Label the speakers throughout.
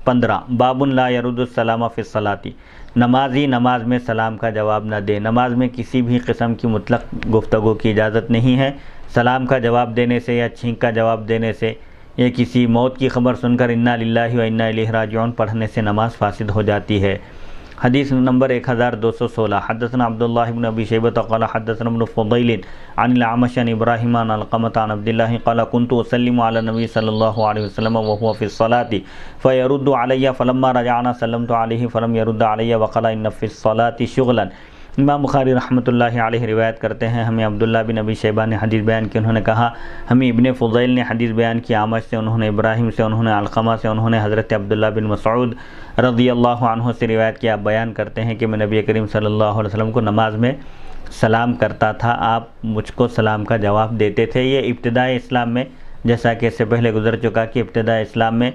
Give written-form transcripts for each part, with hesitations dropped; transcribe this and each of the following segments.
Speaker 1: 15 بابن لا یرد السلام فی الصلاۃ، نمازی نماز میں سلام کا جواب نہ دے۔ نماز میں کسی بھی قسم کی مطلق گفتگو کی اجازت نہیں ہے۔ سلام کا جواب دینے سے یا چھینک کا جواب دینے سے یا کسی موت کی خبر سن کر انا للہ و انا الیہ راجعون پڑھنے سے نماز فاسد ہو جاتی ہے۔ حدیث نمبر 1216 حدثنا عبداللہ بن ابی شیبۃ قال حدثنا ابن فضیل عن الاعمش عن ابراہیم عن علقمۃ عن عبد اللہ قال كنت اسلم على النبي صلی اللہ علیہ وسلم وهو في الصلاة فيرد علي فلما رجعنا سلمت عليه فلم يرد علي وقال ان في الصلاة شغلا۔ امام بخاری رحمۃ اللہ علیہ روایت کرتے ہیں، ہمیں عبداللہ بن ابی شیبہ نے حدیث بیان کی، انہوں نے کہا ہمیں ابن فضیل نے حدیث بیان کی، اعمش سے، انہوں نے ابراہیم سے، انہوں نے علقمہ سے، انہوں نے حضرت عبداللہ بن مسعود رضی اللہ عنہ سے روایت کیا۔ آپ بیان کرتے ہیں کہ میں نبی کریم صلی اللہ علیہ وسلم کو نماز میں سلام کرتا تھا، آپ مجھ کو سلام کا جواب دیتے تھے۔ یہ ابتدائی اسلام میں، جیسا کہ اس سے پہلے گزر چکا کہ ابتدائی اسلام میں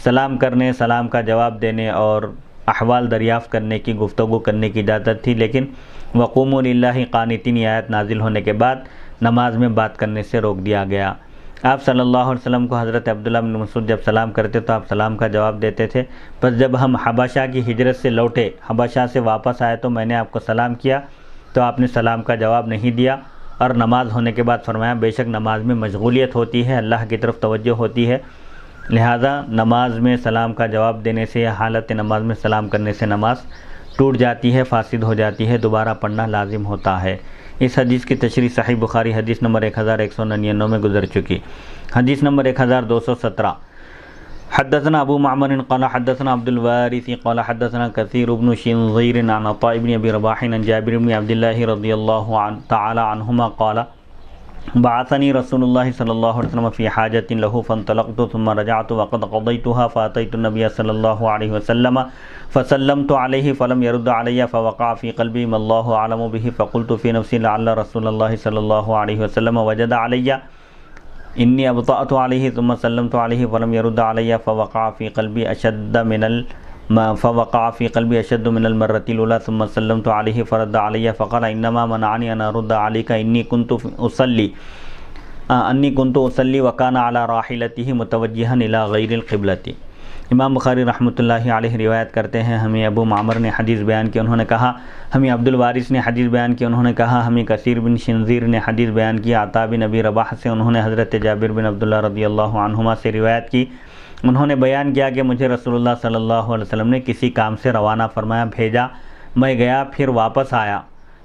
Speaker 1: سلام کرنے، سلام کا جواب دینے اور احوال دریافت کرنے کی، گفتگو کرنے کی اجازت تھی، لیکن وقوموا للہ قانتین آیت نازل ہونے کے بعد نماز میں بات کرنے سے روک دیا گیا۔ آپ صلی اللہ علیہ وسلم کو حضرت عبداللہ بن مسعود جب سلام کرتے تو آپ سلام کا جواب دیتے تھے۔ پس جب ہم حبشہ کی ہجرت سے لوٹے، حبشہ سے واپس آئے تو میں نے آپ کو سلام کیا تو آپ نے سلام کا جواب نہیں دیا، اور نماز ہونے کے بعد فرمایا بے شک نماز میں مشغولیت ہوتی ہے، اللہ کی طرف توجہ ہوتی ہے، لہذا نماز میں سلام کا جواب دینے سے یا حالت نماز میں سلام کرنے سے نماز ٹوٹ جاتی ہے، فاسد ہو جاتی ہے، دوبارہ پڑھنا لازم ہوتا ہے۔ اس حدیث کی تشریح صحیح بخاری حدیث نمبر 1199 میں گزر چکی۔ حدیث نمبر 1217 حدثنا ابو معمر قال حدثنا عبد الوارث قال حدثنا كثير بن شنظير عن عطاء بن ابي رباح عن جابر بن عبد الله رضي الله تعالى عنهما قال بعثني رسول الله صلى الله عليه وسلم في حاجة له فانطلقت ثم رجعت وقد قضيتها فأتيت النبي صلى الله عليه وسلم فسلمت عليه فلم يرد علي فوقع في قلبي ما الله أعلم به فقلت في نفسي لعل رسول الله صلى الله عليه وسلم وجد علي إني أبطأت عليه ثم سلمت عليه فلم يرد علي فوقع في قلبي أشد من المرة الأولى ثم سلمت عليه فرد علي فقال إنما منعني أن أرد عليك إني كنت أصلي وكان على راحلته متوجها إلى غير القبلة۔ امام بخاری رحمۃ اللہ علیہ روایت کرتے ہیں، ہمیں ابو معمر نے حدیث بیان کی، انہوں نے کہا ہمیں عبد الوارث نے حدیث بیان کی، انہوں نے کہا ہمیں کثیر بن شنظیر نے حدیث بیان کی، عطا بن ابی رباح سے، انہوں نے حضرت جابر بن عبداللہ رضی اللہ عنہما سے روایت کی، انہوں نے بیان کیا کہ مجھے رسول اللہ صلی اللہ علیہ وسلم نے کسی کام سے روانہ فرمایا، بھیجا، میں گیا، پھر واپس آیا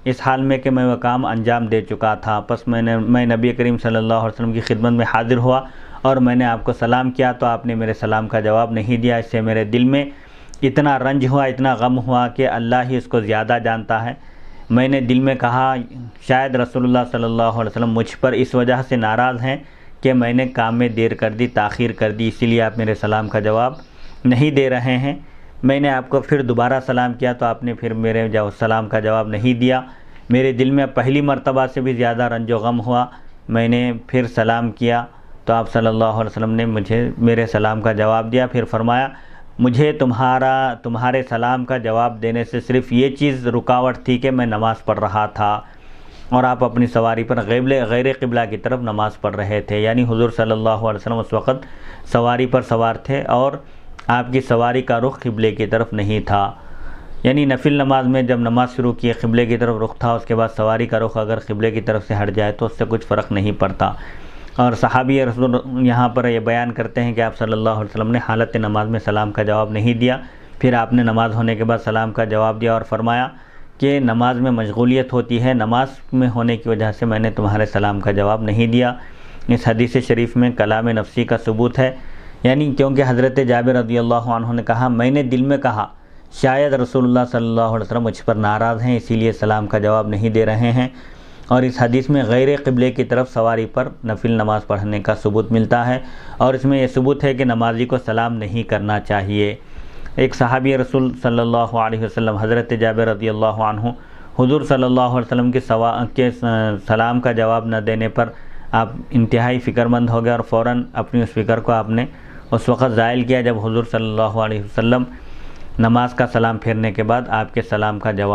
Speaker 1: اس حال میں کہ میں وہ کام انجام دے چکا تھا۔ پس میں نبی کریم صلی اللہ علیہ وسلم کی خدمت میں حاضر ہوا اور میں نے آپ کو سلام کیا تو آپ نے میرے سلام کا جواب نہیں دیا۔ اس سے میرے دل میں اتنا رنج ہوا، اتنا غم ہوا کہ اللہ ہی اس کو زیادہ جانتا ہے۔ میں نے دل میں کہا شاید رسول اللہ صلی اللہ علیہ وسلم مجھ پر اس وجہ سے ناراض ہیں کہ میں نے کام میں دیر کر دی، تاخیر کر دی، اسی لیے آپ میرے سلام کا جواب نہیں دے رہے ہیں۔ میں نے آپ کو پھر دوبارہ سلام کیا تو آپ نے پھر میرے سلام کا جواب نہیں دیا۔ میرے دل میں پہلی مرتبہ سے بھی زیادہ رنج و غم ہوا۔ میں نے پھر سلام کیا تو آپ صلی اللہ علیہ وسلم نے میرے سلام کا جواب دیا، پھر فرمایا مجھے تمہارے سلام کا جواب دینے سے صرف یہ چیز رکاوٹ تھی کہ میں نماز پڑھ رہا تھا اور آپ اپنی سواری پر غیر قبلہ کی طرف نماز پڑھ رہے تھے، یعنی حضور صلی اللہ علیہ وسلم اس وقت سواری پر سوار تھے اور آپ کی سواری کا رخ قبلے کی طرف نہیں تھا، یعنی نفل نماز میں جب نماز شروع کی قبلے کی طرف رخ تھا، اس کے بعد سواری کا رخ اگر قبلے کی طرف سے ہٹ جائے تو اس سے کچھ فرق نہیں پڑتا۔ اور صحابی رسول یہاں پر یہ بیان کرتے ہیں کہ آپ صلی اللہ علیہ وسلم نے حالت نماز میں سلام کا جواب نہیں دیا، پھر آپ نے نماز ہونے کے بعد سلام کا جواب دیا اور فرمایا کہ نماز میں مشغولیت ہوتی ہے، نماز میں ہونے کی وجہ سے میں نے تمہارے سلام کا جواب نہیں دیا۔ اس حدیث شریف میں کلام نفسی کا ثبوت ہے، یعنی کیونکہ حضرت جابر رضی اللہ عنہ نے کہا میں نے دل میں کہا شاید رسول اللہ صلی اللہ علیہ وسلم مجھ پر ناراض ہیں، اسی لیے سلام کا جواب نہیں دے رہے ہیں۔ اور اس حدیث میں غیر قبلے کی طرف سواری پر نفل نماز پڑھنے کا ثبوت ملتا ہے، اور اس میں یہ ثبوت ہے کہ نمازی کو سلام نہیں کرنا چاہیے۔ ایک صحابی رسول صلی اللہ علیہ وسلم حضرت جابر رضی اللہ عنہ حضور صلی اللہ علیہ وسلم کے سلام کا جواب نہ دینے پر آپ انتہائی فکر مند ہو گئے اور فوراً اپنی اس فکر کو آپ نے اس وقت زائل کیا جب حضور صلی اللہ علیہ وسلم نماز کا سلام پھیرنے کے بعد آپ کے سلام کا جواب